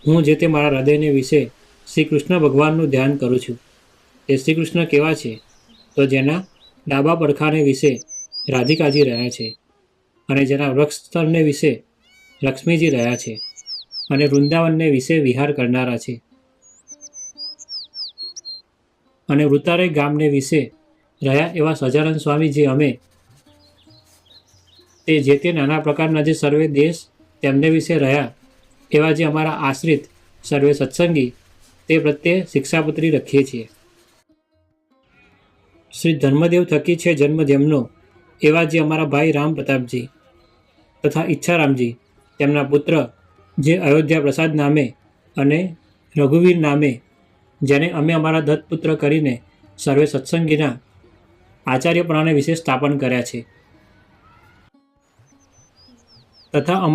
હું જે તે મારા હૃદયને વિશે શ્રી કૃષ્ણ ભગવાનનું ધ્યાન કરું છું. તે શ્રી કૃષ્ણ કેવા છે? તો જેના ડાબા પડખાને વિશે રાધિકાજી રહ્યા છે, અને જેના વૃક્ષ સ્થળને વિશે લક્ષ્મીજી રહ્યા છે, અને વૃંદાવનને વિશે વિહાર કરનારા છે, અને વૃતારય ગામને વિશે રહ્યા એવા સહજાનંદ સ્વામી અમે તે જે તે નાના પ્રકારના જે સર્વે દેશ તેમને વિશે રહ્યા એવા જે અમારા આશ્રિત સર્વે સત્સંગી તે પ્રત્યે શિક્ષાપત્રી લખીએ છીએ. શ્રી ધર્મદેવ થકી છે જન્મ જેમનો એવા જે અમારા ભાઈ રામ પ્રતાપજી તથા ઈચ્છારામજી તેમના પુત્ર જે અયોધ્યા પ્રસાદ નામે અને રઘુવીર નામે જેને અમે અમારા દત્તપુત્ર કરીને સર્વે સત્સંગીના આચાર્યપણાને વિશે સ્થાપન કર્યા છે, તથા અમારા